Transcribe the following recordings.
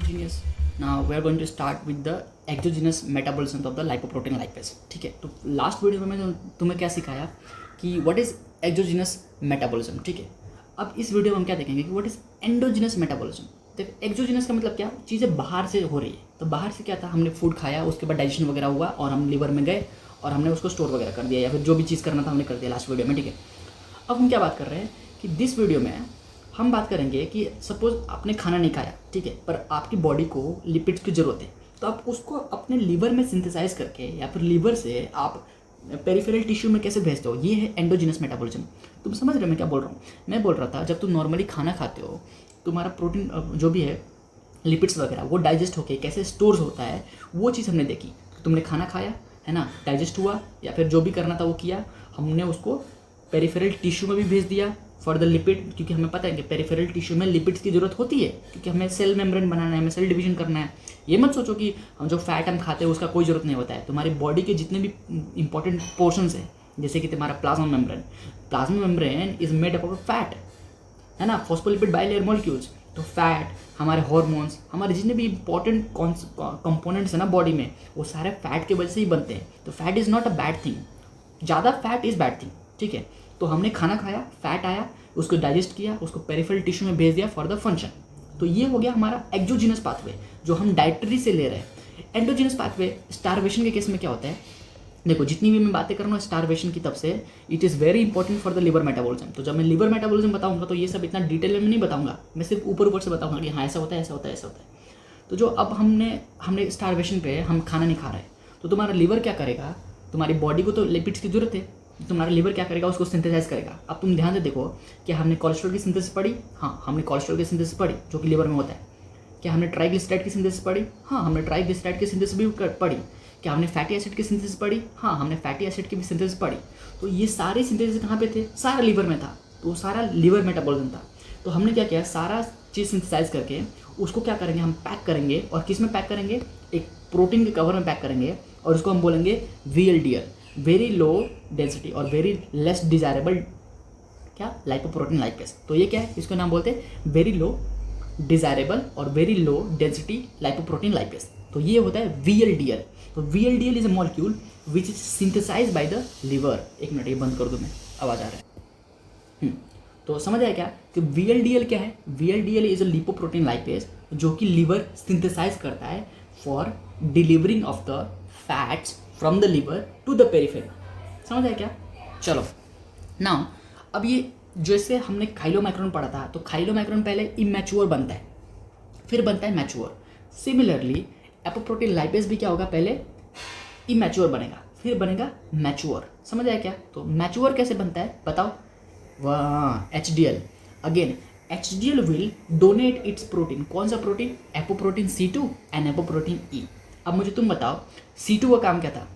Genius. Now we are going to start with the exogenous metabolism of the lipoprotein lipase. ठीक है, तो last video में मैंने तुम्हें क्या सिखाया कि व्हाट इज एक्सोजिनस मेटाबॉलिज्म. ठीक है, अब इस वीडियो में हम क्या देखेंगे कि व्हाट इज एंडोजिनस मेटाबॉलिज्म. देख, एक्सोजिनस का मतलब क्या, चीज़ें बाहर से हो रही है. तो बाहर से क्या था, हमने फूड खाया, उसके बाद डाइजेशन वगैरह हुआ और हम लीवर में गए और हमने उसको स्टोर वगैरह कर दिया, या फिर जो भी चीज़ करना था हमने कर दिया लास्ट वीडियो में. ठीक है, अब हम क्या बात कर रहे हैं कि दिस वीडियो में हम बात करेंगे कि सपोज आपने खाना नहीं खाया, ठीक है, पर आपकी बॉडी को लिपिड्स की ज़रूरत है, तो आप उसको अपने लीवर में सिंथेसाइज करके या फिर लीवर से आप पेरिफेरल टिश्यू में कैसे भेजते हो. ये है एंडोजिनस मेटाबॉलिज्म. तुम समझ रहे हो मैं क्या बोल रहा हूँ. मैं बोल रहा था जब तुम नॉर्मली खाना खाते हो, तुम्हारा प्रोटीन जो भी है, लिपिड्स वगैरह, वो डाइजेस्ट होके कैसे स्टोर्स होता है, वो चीज़ हमने देखी. तुमने खाना खाया है ना, डाइजेस्ट हुआ या फिर जो भी करना था वो किया, हमने उसको पेरिफेरल टिश्यू में भी भेज दिया फॉर द लिपिड, क्योंकि हमें पता है कि पेरिफेरल टिश्यू में लिपिड्स की जरूरत होती है, क्योंकि हमें सेल मेम्ब्रेन बनाना है, हमें सेल डिवीजन करना है. ये मत सोचो कि हम जो फैट हम खाते हैं उसका कोई ज़रूरत नहीं होता है. तुम्हारी बॉडी के जितने भी इंपॉर्टेंट पोर्शंस हैं, जैसे कि तुम्हारा plasma membrane is made up of fat, है ना, फॉस्फोलिपिड बाइलेयर मॉलिक्यूल्स. तो फैट, हमारे हार्मोन्स, हमारे जितने भी इंपॉर्टेंट कंपोनेंट्स हैं ना बॉडी में, वो सारे फैट की वजह से ही बनते हैं. तो fat is not a bad thing. ज़्यादा फैट इज़ बैड थिंग. ठीक है, तो हमने खाना खाया, फैट आया, उसको डाइजेस्ट किया, उसको पेरिफेरल टिश्यू में भेज दिया फॉर द फंक्शन. तो ये हो गया हमारा एक्सोजिनस पाथवे जो हम डाइटरी से ले रहे हैं. एंडोजिनस पाथवे स्टारवेशन के केस में क्या होता है, देखो जितनी भी मैं बातें कर रहा हूँ स्टारवेशन की, तब से it is very important for the liver metabolism. तो जब मैं लिवर मेटाबॉलिज्म बताऊंगा तो ये सब इतना डिटेल में नहीं बताऊंगा, मैं सिर्फ ऊपर ऊपर से बताऊंगा कि हाँ ऐसा होता है, ऐसा होता है, ऐसा होता है. तो जो अब हमने स्टारवेशन पे हम खाना नहीं खा रहे, तो तुम्हारा लिवर क्या करेगा, तुम्हारी बॉडी को तो लिपिड्स की जरूरत है, तुम्हारा लिवर क्या करेगा, उसको सिंथेसाइज करेगा. अब तुम ध्यान से देखो कि हमने कोलेस्ट्रॉल की सिंथेसिस पढ़ी, हाँ हमने कोलेस्ट्रॉल की सिंथेसिस पढ़ी जो कि लिवर में होता है. क्या हमने ट्राइग्लिसराइड की सिंथेसिस पढ़ी, हाँ हमने ट्राइग्लिसराइड की सिंथेसिस भी पढ़ी. क्या हमने फैटी एसिड की सिंथेसिस पढ़ी, हाँ हमने फैटी एसिड की भी सिंथेसिस पढ़ी. तो ये सारे सिंथेसिस कहाँ पे थे, सारा लीवर में था. तो सारा लीवर मेटाबॉलिज्म था. तो हमने क्या किया, सारा चीज़ सिंथेसाइज करके उसको क्या करेंगे, हम पैक करेंगे. और किस में पैक करेंगे, एक प्रोटीन के कवर में पैक करेंगे, और उसको हम बोलेंगे VLDL, वेरी लो डेंसिटी और वेरी लेस डिजायरेबल क्या, लाइपोप्रोटीन लाइपेस. तो ये क्या है, इसको नाम बोलते हैं वेरी लो डिजायरेबल और very low density lipoprotein lipase. तो ये होता है VLDL. तो VLDL is a molecule which is synthesize by the liver. एक मिनट ये बंद कर दूँ मैं, आवाज़ आ रहा है. तो समझ आया क्या कि VLDL क्या है. VLDL is a lipoprotein lipase जो कि लिवर सिंथेसाइज करता है for delivering of the fats from the liver to the peripheral. समझ आया क्या. चलो नाउ, अब ये जैसे हमने खाइलोमाइक्रोन पढ़ा था, तो खाइलोमाइक्रोन पहले इमैच्योर बनता है, फिर बनता है मैच्योर. सिमिलरली एपोप्रोटीन लाइपेस भी क्या होगा, पहले इमैच्योर बनेगा, फिर बनेगा मैच्योर. समझ आया क्या. तो मैच्योर कैसे बनता है बताओ. वाह, HDL. Again HDL will donate it's protein. कौन सा protein, apoprotein C2 and apoprotein E. अब मुझे तुम बताओ C2 का काम क्या था.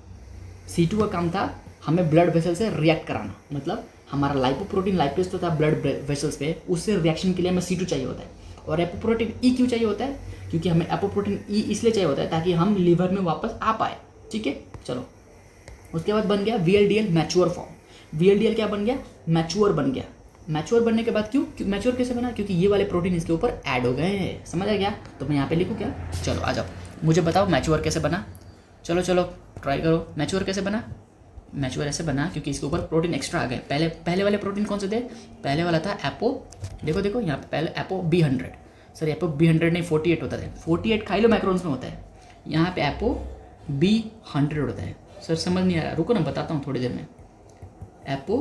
C2 का काम था हमें ब्लड वेसल से रिएक्ट कराना. मतलब हमारा लाइपोप्रोटीन लाइपेस तो था ब्लड वेसल्स पे, उससे रिएक्शन के लिए हमें C2 चाहिए होता है. और एपोप्रोटीन E क्यों चाहिए होता है, क्योंकि हमें एपोप्रोटीन E इसलिए चाहिए होता है ताकि हम लीवर में वापस आ पाए. ठीक है, चलो उसके बाद बन गया VLDL मैच्योर फॉर्म. VLDL क्या बन गया, मैच्योर बन गया. मैच्योर बनने के बाद क्यों मैच्योर कैसे बना, क्योंकि ये वाले प्रोटीन इसके ऊपर ऐड हो गए हैं. समझ आ गया. तो मैं यहाँ पे लिखूँ क्या, चलो आ जाओ मुझे बताओ मैच्योर कैसे बना. चलो ट्राई करो. मैच्योर कैसे बना, मैच्योर ऐसे बना क्योंकि इसके ऊपर प्रोटीन एक्स्ट्रा आ गए. पहले वाले प्रोटीन कौन से थे, पहले वाला था एपो, देखो यहाँ पे पहले apo B100, sorry apo B100 नहीं 48 होता है. 48 खाइलोमाइक्रोन्स में होता है, यहाँ पे एपो B100 होता है. सर समझ नहीं आ रहा, रुको ना बताता हूँ थोड़ी देर में. एपो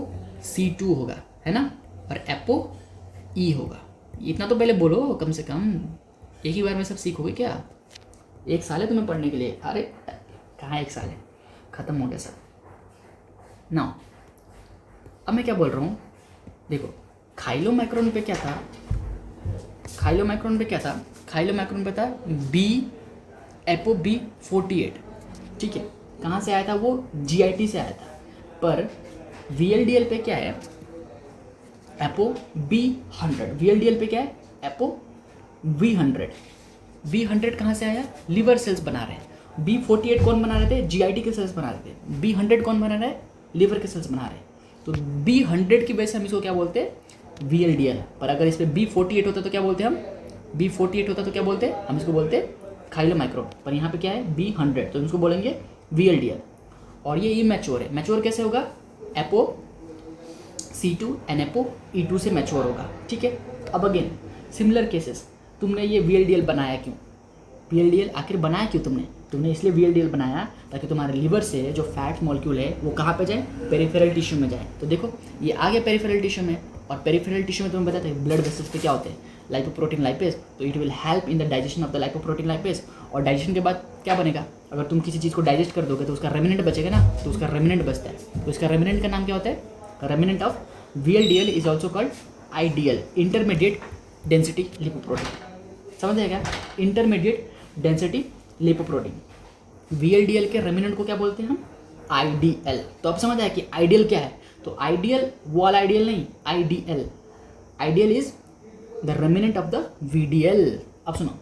C2 होगा, है ना, और एपो E होगा. इतना तो पहले बोलो कम से कम, एक ही बार में सब सीखोगे क्या. एक साल है तुम्हें पढ़ने के लिए. अरे कहाँ एक साल है, ख़त्म हो गया सब. नाउ अब मैं क्या बोल रहा हूँ, देखो खाइलोमाइक्रोन पे क्या था, खाइलोमाइक्रोन पे था एपो B48. ठीक है, कहाँ से आया था वो, GIT से आया था. पर VLDL पे क्या है, एपो B100. VLDL पे क्या है, एपो V100. V100 कहाँ से आया, लिवर सेल्स बना रहे हैं. B48 कौन बना रहे थे, GIT के सेल्स बना रहे थे. B100 कौन बना रहे हैं, लिवर के सेल्स बना रहे हैं. तो B100 की वजह से हम इसको क्या बोलते हैं, VLDL. पर अगर इस पर B48 होता तो क्या बोलते हैं हम, B48 होता तो क्या बोलते हैं, हम इसको बोलते हैं खाइलोमाइक्रोन, पर यहाँ पे क्या है B100, तो इसको बोलेंगे VLDL। और ये मैच्योर है, मैच्योर कैसे होगा, एपो C2 NAPO E2 से मैच्योर होगा, ठीक है। अब अगेन सिमिलर केसेस, तुमने ये VLDL बनाया क्यों, VLDL आखिर बनाया क्यों तुमने इसलिए VLDL बनाया ताकि तुम्हारे लिवर से जो फैट मॉलिक्यूल है वो कहाँ पे जाए, पेरिफेरल टिश्यू में जाए। तो देखो ये आ गया पेरिफेरल टिश्यू में, और पेरिफेरल टिश्यू में तुम्हें बताते हैं ब्लड वेसल्स पे क्या होते हैं, लाइपोप्रोटीन लाइपेज, तो it will help in the digestion of the lipoprotein lipase. और डाइजेशन के बाद क्या बनेगा, अगर तुम किसी चीज़ को डाइजेस्ट कर दोगे तो उसका रेमिनेंट बचेगा ना, तो उसका रेमिनेंट बचता है, तो इसका रेमिनेंट का नाम क्या होता है, remnant of VLDL is also called IDL, intermediate density lipoprotein. समझ आएगा, इंटरमीडिएट डेंसिटी लिपोप्रोटीन। VLDL के रेमिनेंट को क्या बोलते हैं हम, IDL। तो अब समझ आया कि आइडियल क्या है, तो आइडियल वो वाला आइडियल नहीं, IDL, ideal is the remnant of the VDL। अब सुनो,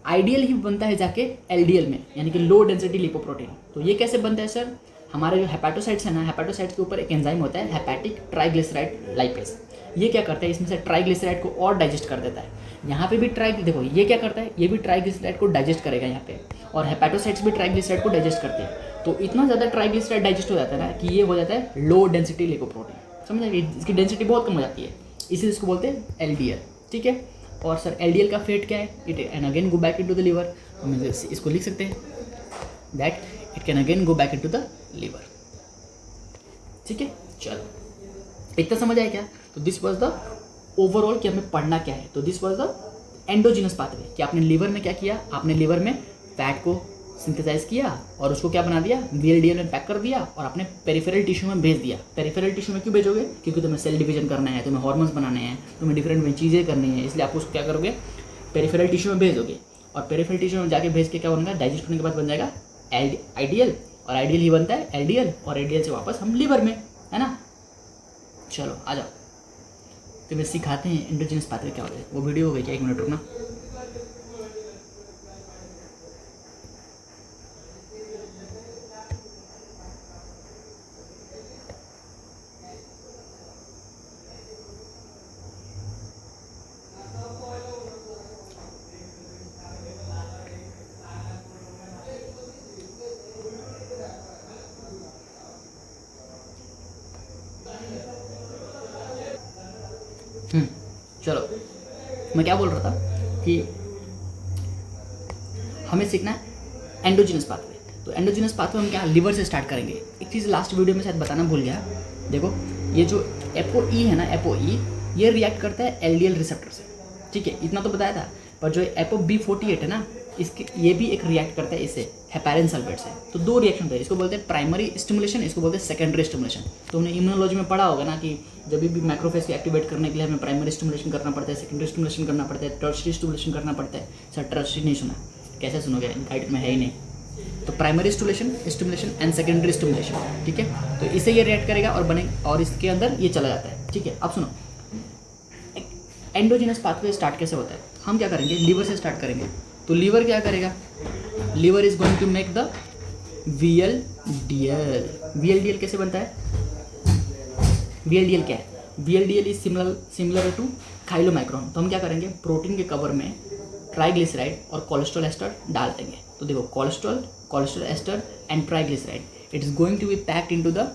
आइडियल ही बनता है जाके LDL में, यानी कि लो डेंसिटी लिपोप्रोटीन। तो ये कैसे बनता है सर, हमारे जो हेपेटोसाइट्स है ना, हेपेटोसाइट्स के ऊपर एक एंजाइम होता है हेपेटिक ट्राइग्लिसराइड लाइपेज, ये क्या करता है, इसमें से ट्राइग्लिसराइड को और डाइजेस्ट कर देता है। यहाँ पे भी देखो ये क्या करता है, ये भी ट्राइग्लिसराइड को डाइजेस्ट करेगा यहाँ पे, और हेपेटोसाइट्स भी ट्राइग्लिसराइड को डाइजेस्ट करते हैं। तो इतना ज़्यादा ट्राइग्लिसराइड डाइजेस्ट हो जाता है ना कि ये हो जाता है लो डेंसिटी लिपोप्रोटीन। समझ आएगी, इसकी डेंसिटी बहुत कम हो जाती है, इसीलिए इसको बोलते हैं LDL, ठीक है। और सर LDL का फेट क्या है, it and again go back into the liver, हम इसको लिख सकते हैं that it can again go back into the liver, ठीक है। चलो इतना समझ आया क्या, तो दिस वाज द ओवरऑल कि हमें पढ़ना क्या है। तो this was the endogenous pathway, कि आपने लिवर में क्या किया, आपने लिवर में फैट को सिंथेसाइज किया और उसको क्या बना दिया, VLDL में पैक कर दिया और आपने पेरिफेरल टिश्यू में भेज दिया। पेरिफेरल टिश्यू में क्यों भेजोगे, क्योंकि तुम्हें सेल डिवीजन करना है, तुम्हें हार्मोन्स बनाने हैं, तुम्हें डिफरेंट में चीज़ें करनी है, इसलिए आप उसको क्या करोगे, पेरिफेरल टिश्यू में भेजोगे। और पेरिफेरल टिश्यू में जाके भेज के क्या बनेगा, डाइजेस्ट होने के बाद बन जाएगा IDL, और IDL ही बनता है LDL, और LDL से वापस हम लिवर में, है ना। चलो आ जाओ, तुम्हें सिखाते हैं एंडोजिनस पाथवे क्या होता है। वो वीडियो हो गई क्या, 1 मिनट रुकना। चलो मैं क्या बोल रहा था कि हमें सीखना है एंडोजिनस पाथवे। तो एंडोजिनस पाथवे हम क्या लिवर से स्टार्ट करेंगे। एक चीज़ लास्ट वीडियो में शायद बताना भूल गया, देखो ये जो ApoE है ना, ApoE ये रिएक्ट करता है LDL रिसेप्टर से, ठीक है, इतना तो बताया था। पर जो ApoB48 है ना, इसके ये भी एक रिएक्ट करता है इससे, हेपेरिन सल्फेट से। तो 2 रिएक्शन होते हैं, इसको बोलते हैं प्राइमरी स्टिमुलेशन, इसको बोलते हैं सेकेंडरी स्टिमुलेशन। तो हमने इम्यूनोलॉजी में पढ़ा होगा ना कि जब भी मैक्रोफेज को एक्टिवेट करने के लिए हमें प्राइमरी स्टिमुलेशन करना पड़ता है, सेकेंडरी स्टिमुलेशन करना पड़ता है, टर्शियरी स्टिमुलेशन करना पड़ता है। सर टर्शियरी नहीं सुना, कैसे सुनोगे, गाइड में है ही नहीं। तो primary stimulation and secondary stimulation, ठीक है। तो इसे ये रिएक्ट करेगा और बने, और इसके अंदर ये चला जाता है, ठीक है। अब सुनो एंडोजिनस पाथवे स्टार्ट कैसे होता है, हम क्या करेंगे, लीवर से स्टार्ट करेंगे। तो लीवर क्या करेगा, liver is going to make the VLDL। VLDL कैसे बनता है, VLDL क्या है, VLDL is similar to chylomicron. तो हम क्या करेंगे, प्रोटीन के कवर में ट्राइग्लिसराइड और कोलेस्ट्रॉल एस्टर डाल देंगे। तो देखो cholesterol ester and triglyceride, it is going to be packed into the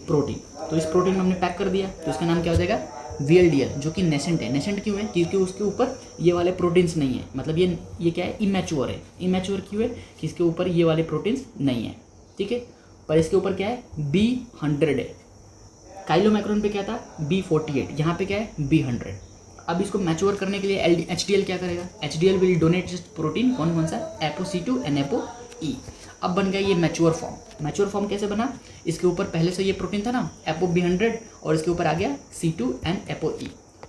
protein. तो इस प्रोटीन में हमने पैक कर दिया, तो इसका नाम क्या हो जाएगा, VLDL, जो कि नेसेंट है। नेसेंट क्यों है, क्योंकि उसके ऊपर ये वाले प्रोटीन्स नहीं है, मतलब ये क्या है, इमैच्योर है। इमैच्योर क्यों है, कि इसके ऊपर ये वाले प्रोटीन्स नहीं है, ठीक है। पर इसके ऊपर क्या है, B100 है। काइलोमाइक्रोन पे क्या था, B48, यहाँ पे क्या है, B100। अब इसको मैच्योर करने के लिए HDL क्या करेगा, HDL will donate just protein, कौन सा, ApoC2 NAPOE। अब बन गया ये मैच्योर फॉर्म। मैच्योर फॉर्म कैसे बना, इसके ऊपर पहले से ये प्रोटीन था ना, ApoB100, और इसके ऊपर आ गया C2 and ApoE।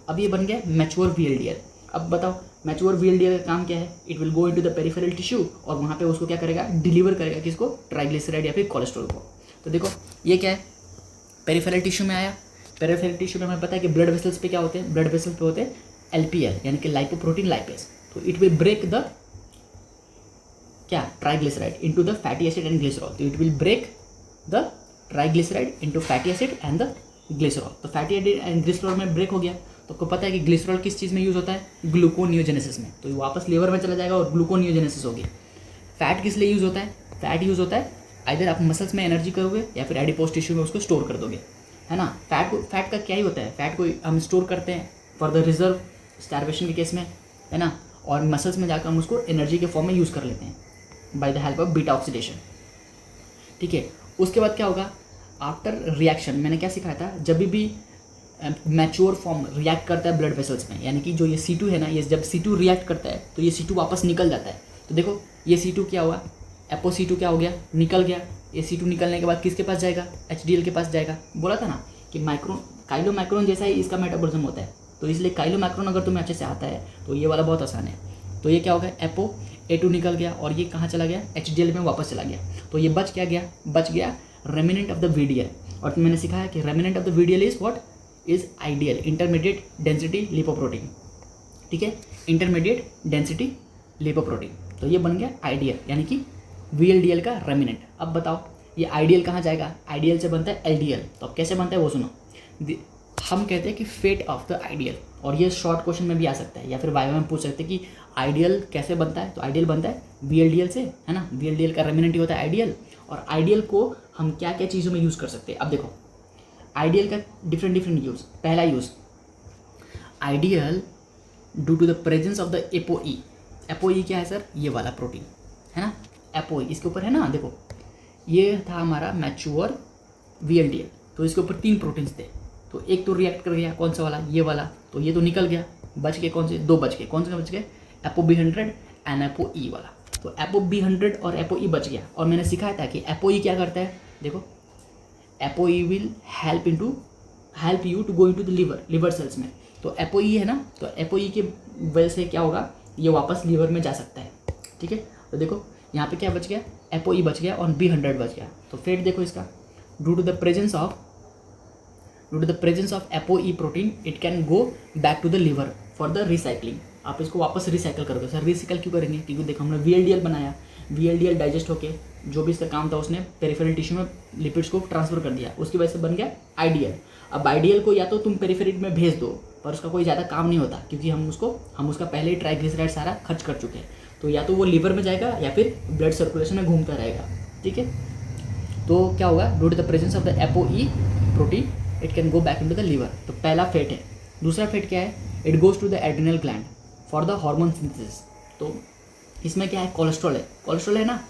अब ये बन गया मैच्योर VLDL। अब बताओ मैच्योर VLDL का काम क्या है, it will go into the peripheral tissue, और वहाँ पे उसको क्या करेगा, डिलीवर करेगा किसको, ट्राइग्लिसराइड या फिर कोलेस्ट्रॉल को। तो देखो ये क्या है, पेरिफेरल टिश्यू में आया। पेरिफेरल टिश्यू में हमें पता है कि ब्लड वेसल्स पे क्या होते हैं, ब्लड वेसल्स पे होते हैं LPL, यानी कि लाइपोप्रोटीन लाइपेज। तो इट विल ब्रेक द क्या, triglyceride into the fatty acid and glycerol. तो it will break the triglyceride into fatty acid and the glycerol. तो फैटी एसिड एंड ग्लिसरॉल में ब्रेक हो गया, तो आपको पता है कि ग्लिसरॉल किस चीज़ में यूज़ होता है, ग्लूकोनियोजेनेसिस में, तो ये वापस लीवर में चला जाएगा और ग्लूकोनियोजेनेसिस होगी। फैट किस लिए यूज़ होता है, फैट यूज़ होता है आइदर आप मसल्स में एनर्जी करोगे या फिर एडिपोज टिश्यू में उसको स्टोर कर दोगे, है ना। फैट का क्या ही होता है, फैट को हम स्टोर करते हैं फॉर द रिजर्व स्टारवेशन के केस में, है ना, और मसल्स में जाकर हम उसको एनर्जी के फॉर्म में यूज़ कर लेते हैं by the help of beta oxidation, ठीक है। उसके बाद क्या होगा, आफ्टर रिएक्शन, मैंने क्या सिखाया था, जब भी मैच्योर फॉर्म रिएक्ट करता है ब्लड वेसल्स में, यानी कि जो ये C2 है ना, ये जब C2 रिएक्ट करता है तो ये C2 वापस निकल जाता है। तो देखो ये C2 क्या हुआ, ApoC2 क्या हो गया, निकल गया। ये C2 निकलने के बाद किसके पास जाएगा, HDL के पास जाएगा। बोला था ना कि काइलोमाइक्रोन जैसा ही इसका मेटाबॉलिज्म होता है, तो इसलिए काइलोमाइक्रोन अगर तुम्हें अच्छे से आता है तो ये वाला बहुत आसान है। तो ये क्या होगा, A2 निकल गया और ये कहाँ चला गया, HDL में वापस चला गया। तो ये बच गया रेमिनेंट ऑफ द VDL। और मैंने सिखाया कि remnant of the VDL is what, is ideal intermediate density lipoprotein, ठीक है, इंटरमीडिएट डेंसिटी लिपोप्रोटीन। तो ये बन गया आइडियल, यानी कि VLDL का रेमिनेंट। अब बताओ ये आइडियल कहाँ जाएगा, आइडियल से बनता है LDL। तो अब कैसे बनता है वो सुनो, हम कहते हैं कि फेट ऑफ द आइडियल, और ये शॉर्ट क्वेश्चन में भी आ सकता है या फिर वाइवा में पूछ सकते हैं कि आइडियल कैसे बनता है। तो आइडियल बनता है VLDL से, है ना, VLDL का रेमिनेंट ही होता है आइडियल। और आइडियल को हम क्या क्या चीज़ों में यूज़ कर सकते हैं, अब देखो आइडियल का डिफरेंट यूज़। पहला use, IDL due to the presence of the ApoE। ApoE क्या है सर, ये वाला प्रोटीन, है ना, ApoE इसके ऊपर है ना, देखो ये था हमारा मैच्योर VLDL, तो इसके ऊपर 3 प्रोटीन्स थे। तो एक तो रिएक्ट कर गया, कौन सा वाला, ये वाला, तो ये तो निकल गया, बच गए कौन से, 2 बच गए, कौन से बच गए, ApoB100 एंड ApoE वाला। तो ApoB100 और ApoE बच गया। और मैंने सिखाया था कि ApoE क्या करता है, देखो ApoE will help you to go into the liver cells में। तो ApoE है ना, तो ApoE की वजह से क्या होगा, ये वापस लिवर में जा सकता है, ठीक है। तो देखो यहाँ पे क्या बच गया, ApoE बच गया और B100 बच गया। तो फेट देखो इसका, due to the presence of ApoE protein it can go back to the liver for the recycling. आप इसको वापस रिसाइकल करोगे। सर रिसाइकल क्यों करेंगे, क्योंकि देखो हमने VLDL बनाया, VLDL डाइजेस्ट होके जो भी इसका काम था उसने पेरिफेरल टिश्यू में लिपिड्स को ट्रांसफर कर दिया, उसकी वजह से बन गया आइडियल। अब आइडियल को या तो तुम पेरिफेरल में भेज दो, पर उसका कोई ज़्यादा काम नहीं होता, क्योंकि हम उसका पहले ही ट्राइग्लिसराइड सारा खर्च कर चुके हैं। तो या तो वो लिवर में जाएगा या फिर ब्लड सर्कुलेशन में घूमता रहेगा, ठीक है। तो क्या होगा, due to the presence of the ApoE protein it can go back into the liver. तो पहला फेट है। दूसरा फेट क्या है, it goes to the adrenal gland for the hormone synthesis. तो इसमें क्या है, कोलेस्ट्रॉल है ना,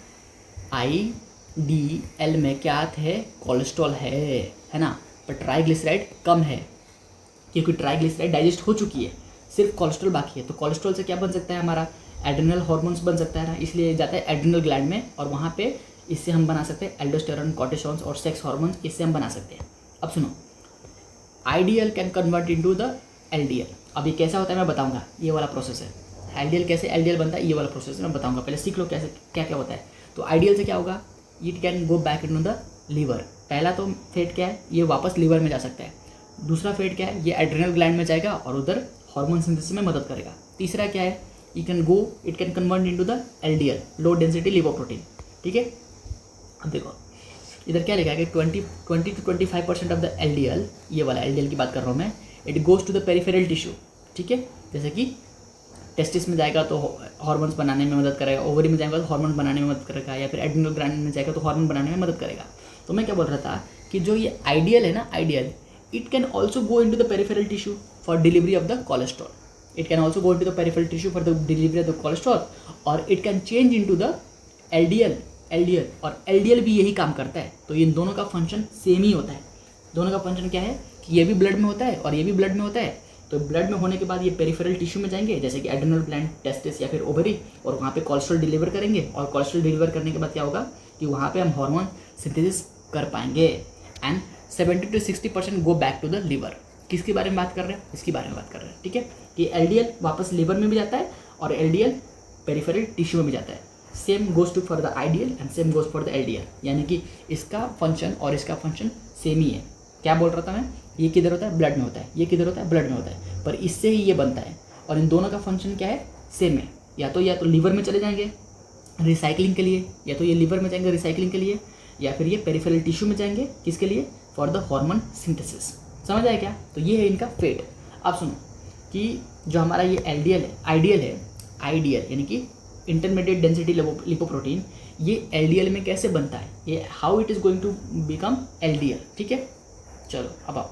IDL में क्या है, कोलेस्ट्रॉल है ना, पर ट्राइग्लिसराइड कम है, क्योंकि ट्राइग्लिसराइड डाइजेस्ट हो चुकी है, सिर्फ कोलेस्ट्रॉल बाकी है। तो कोलेस्ट्रॉल से क्या बन सकता है, हमारा एड्रिनल हार्मोन्स बन सकता है ना, इसलिए जाता है एड्रिनल ग्लैंड में, और वहाँ पे इससे हम बना सकते हैं एल्डोस्टेरोन, कॉर्टिसोन्स और सेक्स हार्मोन्स, इससे हम बना सकते हैं। अब सुनो, ideal can convert into the LDL। अब ये कैसा होता है मैं बताऊंगा, ये वाला प्रोसेस है। आइडियल कैसे LDL बनता है, ये वाला प्रोसेस मैं बताऊंगा, पहले सीख लो कैसे क्या क्या होता है। तो आइडियल से क्या होगा, it can go back into the liver. पहला तो फेट क्या है, ये वापस लीवर में जा सकता है। दूसरा फेट क्या है, ये एड्रिनल ग्लैंड में जाएगा और उधर हार्मोन सिंथेसिस में मदद करेगा। तीसरा क्या है, it can convert into the LDL, low density lipoprotein, ठीक है। अब देखो इधर क्या लिखा है कि 20 to 25% ऑफ द LDL, ये वाला LDL की बात कर रहा हूँ मैं, it goes to the peripheral tissue, ठीक है। जैसे कि टेस्टिस में जाएगा तो हार्मोन्स बनाने में मदद करेगा, ओवरी में जाएगा तो हार्मोन बनाने में मदद करेगा, या फिर एड्रिनल ग्लैंड में जाएगा तो हार्मोन बनाने में मदद करेगा। तो मैं क्या बोल रहा था कि जो ये आइडियल है ना, ideal it can also go into the peripheral tissue for delivery of the cholesterol. It can also go into the peripheral tissue for the delivery of the cholesterol, और it can change into the LDL, और LDL भी यही काम करता है। तो इन दोनों का फंक्शन सेम ही होता है। दोनों का फंक्शन क्या है कि ये भी ब्लड में होता है और ये भी ब्लड में होता है। तो ब्लड में होने के बाद ये पेरिफेरल टिश्यू में जाएंगे, जैसे कि एड्रिनल ग्लैंड, टेस्टिस या फिर ओवरी, और वहाँ पे कोलेस्ट्रॉल डिलीवर करेंगे। और कोलेस्ट्रॉल डिलीवर करने के बाद क्या होगा कि वहाँ पे हम हार्मोन सिंथेसिस कर पाएंगे। And 70 to 60% go back to the liver. किसके बारे में बात कर रहे हैं, इसके बारे में बात कर रहे हैं, ठीक है। कि LDL वापस लिवर में भी जाता है और LDL पेरिफेरल टिश्यू में भी जाता है। Same goes to for the IDL and same goes for the LDL, यानी कि इसका फंक्शन और इसका फंक्शन सेम ही है। क्या बोल रहा था मैं, ये किधर होता है, ब्लड में होता है, ये किधर होता है, ब्लड में होता है, पर इससे ही ये बनता है। और इन दोनों का फंक्शन क्या है, सेम है। या तो लिवर में चले जाएंगे रिसाइकलिंग के लिए, या तो ये लिवर में जाएंगे रिसाइकलिंग के लिए, या फिर ये पेरिफेरल टिश्यू में जाएंगे किसके लिए, फॉर द हार्मोन सिंथेसिस। समझ आया क्या। तो ये है इनका फेट। अब सुनो, कि जो हमारा ये एलडीएल है, आइडियल यानी कि इंटरमीडिएट डेंसिटी लिपोप्रोटीन, ये एलडीएल में कैसे बनता है, ये how it is going to become LDL. ठीक है, चलो अब आओ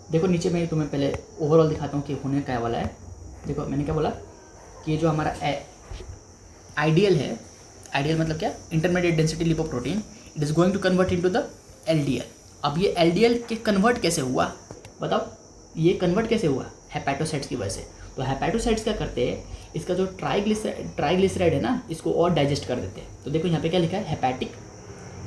देखो नीचे मैं तुम्हें पहले ओवरऑल दिखाता हूँ कि होने क्या वाला है। देखो मैंने क्या बोला कि ये जो हमारा आइडियल है, आइडियल मतलब क्या, intermediate density lipoprotein, it is going to convert into the LDL. अब ये एलडीएल के कन्वर्ट कैसे हुआ बताओ, ये कन्वर्ट कैसे हुआ, हेपेटोसाइट्स की वजह से। तो हेपेटोसाइट्स क्या करते हैं, इसका जो ट्राइग्लिसराइड है ना, इसको और डाइजेस्ट कर देते हैं। तो देखो यहाँ पे क्या लिखा है, हेपेटिक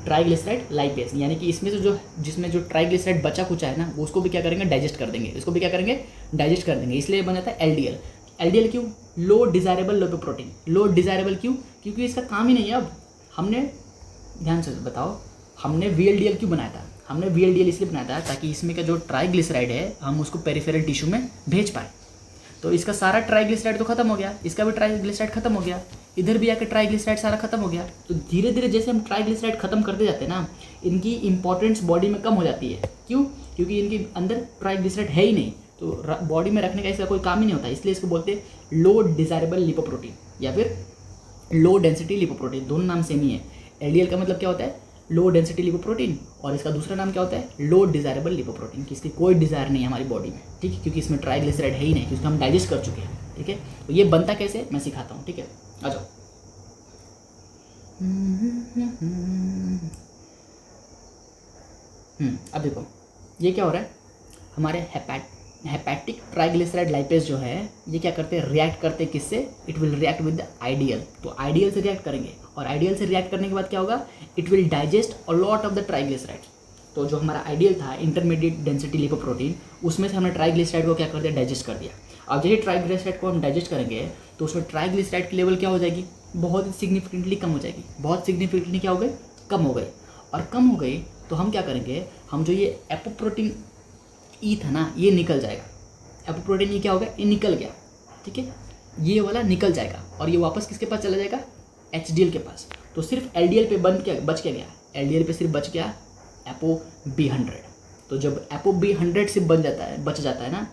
ट्राइग्लिसराइड लाइपेज, यानी कि इसमें से जो जिसमें जो ट्राइग्लिसराइड बचा कुचा है ना, वो उसको भी क्या करेंगे, डाइजेस्ट कर देंगे, इसको भी क्या करेंगे, डाइजेस्ट कर देंगे। इसलिए बन जाता है एलडीएल। एलडीएल क्यों, लो डिजायरेबल लिपोप्रोटीन। लो डिजायरेबल क्यों, क्योंकि इसका काम ही नहीं है। अब हमने ध्यान से बताओ, हमने वीएलडीएल क्यों बनाया था, हमने वीएलडीएल इसलिए बनाया था ताकि इसमें का जो ट्राइग्लिसराइड है हम उसको पेरिफेरल टिश्यू में भेज पाए। तो इसका सारा ट्राइग्लिसराइड तो खत्म हो गया, इसका भी ट्राइग्लिसराइड खत्म हो गया, इधर भी आकर ट्राइग्लिसराइड सारा खत्म हो गया। तो धीरे धीरे जैसे हम ट्राइग्लिसराइड खत्म करते जाते हैं ना, इनकी इंपॉर्टेंस बॉडी में कम हो जाती है। क्यों, क्योंकि इनके अंदर ट्राइग्लिसराइड है ही नहीं, तो बॉडी में रखने का इसका कोई काम ही नहीं होता। इसलिए इसको बोलते हैं लो डिजायरेबल लिपोप्रोटीन या फिर लो डेंसिटी लिपोप्रोटीन, दोनों नाम सेम ही है। एलडीएल का मतलब क्या होता है, लो डेंसिटी लिपोप्रोटीन, और इसका दूसरा नाम क्या होता है, लो डिजायरेबल लिपोप्रोटीन, कि इसकी कोई डिजायर नहीं है हमारी बॉडी में। ठीक है, क्योंकि इसमें ट्राइग्लिसराइड है ही नहीं, क्योंकि हम डाइजेस्ट कर चुके हैं। ठीक है, तो ये बनता कैसे मैं सिखाता हूँ। ठीक है, आ जाओ। अब देखो ये क्या हो रहा है, हमारे हेपेटिक ट्राइग्लिसराइड लाइपेज जो है, ये क्या करते हैं, रिएक्ट करते हैं किससे, it will react with the ideal. तो आइडियल से रिएक्ट करेंगे, और आइडियल से रिएक्ट करने के बाद क्या होगा, it will digest a lot of the triglyceride. तो जो हमारा आइडियल था इंटरमीडिएट डेंसिटी लिपोप्रोटीन, उसमें से हमने ट्राइग्लिसराइड को क्या कर दिया, डाइजेस्ट कर दिया। अब जैसे ट्राइग्लिसराइड को हम डाइजेस्ट करेंगे तो उसमें ट्राइग्लिसराइड की लेवल क्या हो जाएगी, बहुत ही सिग्निफिकेंटली कम हो जाएगी, बहुत सिग्निफिकेंटली क्या हो गई, कम हो गई। और कम हो गई तो हम क्या करेंगे, हम जो ये एपोप्रोटीन ई था ना, ये निकल जाएगा। एपोप्रोटीन ई क्या हो गया, ये निकल गया। ठीक है, ये वाला निकल जाएगा और ये वापस किसके पास चला जाएगा, एचडीएल के पास। तो सिर्फ एलडीएल पे बच क्या गया, एलडीएल पे सिर्फ बच गया ApoB100। तो जब ApoB100 सिर्फ बच जाता है ना,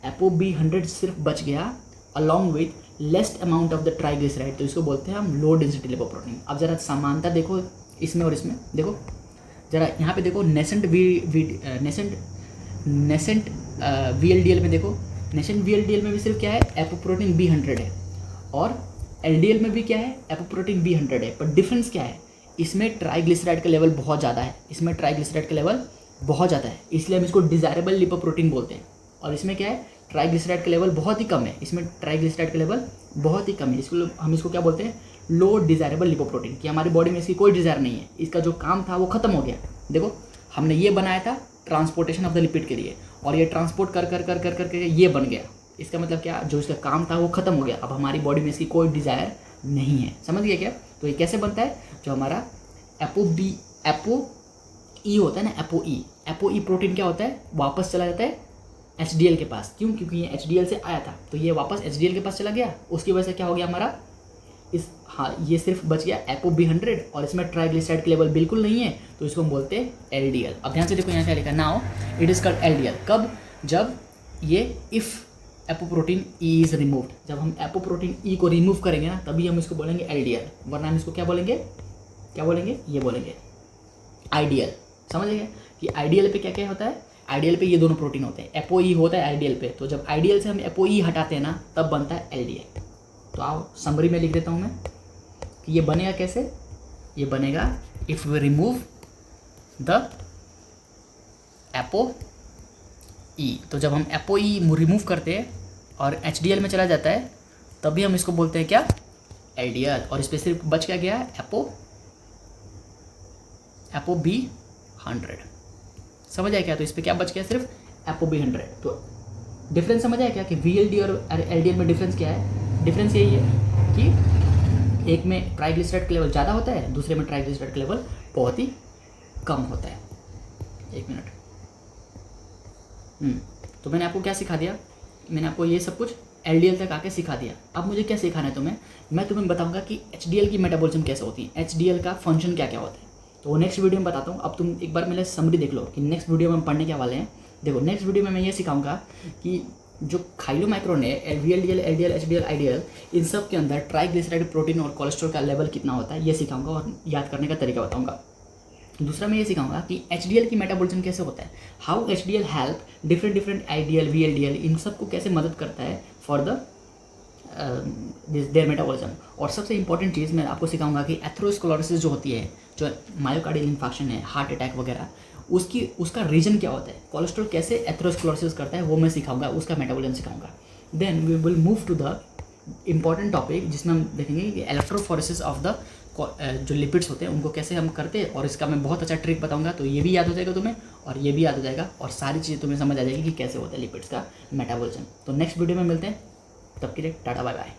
ApoB100 सिर्फ बच गया along with least amount of the triglyceride, तो इसको बोलते हैं हम लो डेंसिटी लिपोप्रोटीन। अब जरा समानता देखो इसमें और इसमें, देखो जरा यहाँ पे देखो, नेसेंट VLDL में देखो, नेसेंट VLDL में भी सिर्फ क्या है, एपोप्रोटीन B100 है, और LDL में भी क्या है, एपोप्रोटीन B100 है। पर डिफरेंस क्या है, इसमें ट्राइग्लिसराइड का लेवल बहुत ज़्यादा है, इसमें ट्राइग्लिसराइड का लेवल बहुत ज़्यादा है, इसलिए हम इसको डिजायरेबल लिपोप्रोटीन बोलते हैं। और इसमें क्या है, ट्राइग्लिसराइड का लेवल बहुत ही कम है, इसमें ट्राइग्लिसराइड का लेवल बहुत ही कम है, इसको हम इसको क्या बोलते हैं, लो डिजायरेबल लिपोप्रोटीन, कि हमारी बॉडी में इसकी कोई डिजायर नहीं है, इसका जो काम था वो खत्म हो गया। देखो हमने ये बनाया था ट्रांसपोर्टेशन ऑफ द लिपिड के लिए, और ये ट्रांसपोर्ट कर ये बन गया। इसका मतलब क्या, जो इसका काम था वो खत्म हो गया, अब हमारी बॉडी में इसकी कोई डिजायर नहीं है। समझ गया क्या। तो ये कैसे बनता है, जो हमारा एपो ई होता है ना, एपो ई प्रोटीन क्या होता है, वापस चला जाता है एचडीएल के पास। क्यों, क्योंकि ये एचडीएल से आया था, तो ये वापस एचडीएल के पास चला गया। उसकी वजह से क्या हो गया हमारा, ये सिर्फ बच गया ApoB100, और इसमें ट्राइग्लिसराइड का लेवल बिल्कुल नहीं है, तो इसको हम बोलते हैं एलडीएल। अब ध्यान से देखो यहाँ क्या लिखा, now it is called LDL. कब, जब ये if apoprotein E is removed, जब हम एपोप्रोटीन ई को रिमूव करेंगे ना, तभी हम इसको बोलेंगे एलडीएल, वरना हम इसको क्या बोलेंगे, ये बोलेंगे आइडियल। समझ गए कि आइडियल पे क्या क्या होता है, आइडियल पे ये दोनों प्रोटीन होते हैं, एपो ई होता है आइडियल पे। तो जब आइडियल से हम एपो ई हटाते हैं ना, तब बनता है एलडीएल। तो आओ समरी में लिख देता हूँ मैं कि ये बनेगा कैसे, ये बनेगा if we remove the apo E. तो जब हम एपो ई रिमूव करते हैं और एचडीएल में चला जाता है, तभी हम इसको बोलते हैं क्या, एलडीएल। और इस पर सिर्फ बच क्या गया, ApoB100। समझ आया क्या, तो इस पर क्या बच गया, सिर्फ ApoB100। तो डिफरेंस समझ आया क्या कि VLD और LDL में डिफरेंस क्या है, डिफरेंस यही है कि एक में ट्राइग्लिसराइड का लेवल ज़्यादा होता है, दूसरे में ट्राइग्लिसराइड का लेवल बहुत ही कम होता है। एक मिनट, तो मैंने आपको क्या सिखा दिया, मैंने आपको ये सब कुछ LDL तक आके सिखा दिया। अब मुझे क्या सिखाना है तुम्हें, मैं तुम्हें बताऊंगा कि HDL की मेटाबॉलिज्म कैसे होती है, HDL का फंक्शन क्या क्या होता है। तो नेक्स्ट वीडियो में बताता हूँ। अब तुम एक बार मेरे समरी देख लो कि नेक्स्ट वीडियो में हम पढ़ने क्या वाले हैं। देखो नेक्स्ट वीडियो में मैं ये सिखाऊंगा कि जो खाइलोमाइक्रोन है, VLDL, LDL, HDL, IDL, इन सब के अंदर ट्राइग्लिसराइड, प्रोटीन और कोलेस्ट्रॉल का लेवल कितना होता है ये सिखाऊंगा और याद करने का तरीका बताऊंगा। दूसरा मैं ये सिखाऊंगा कि HDL की मेटाबॉलिज्म कैसे होता है, how HDL help different IDL, VLDL, इन सब को कैसे मदद करता है फॉर द देयर मेटाबॉलिज्म। और सबसे इंपॉर्टेंट चीज़ मैं आपको सिखाऊंगा कि एथेरोस्क्लेरोसिस जो होती है, जो मायोकार्डियल इन्फेक्शन है, हार्ट अटैक वगैरह, उसका रीजन क्या होता है, कोलेस्ट्रॉल कैसे एथेरोस्क्लेरोसिस करता है वो मैं सिखाऊंगा, उसका मेटाबॉलिज्म सिखाऊंगा। Then we will move to the important topic जिसमें हम देखेंगे कि इलेक्ट्रोफोरेसिस ऑफ द जो लिपिड्स होते हैं उनको कैसे हम करते हैं, और इसका मैं बहुत अच्छा ट्रिक बताऊंगा, तो ये भी याद हो जाएगा तुम्हें और ये भी याद हो जाएगा और सारी चीज़ें तुम्हें समझ आ जाएगी कि कैसे होता है लिपिड्स का मेटाबॉलिज्म। तो नेक्स्ट वीडियो में मिलते हैं, तब के लिए टाटा बाय बाय।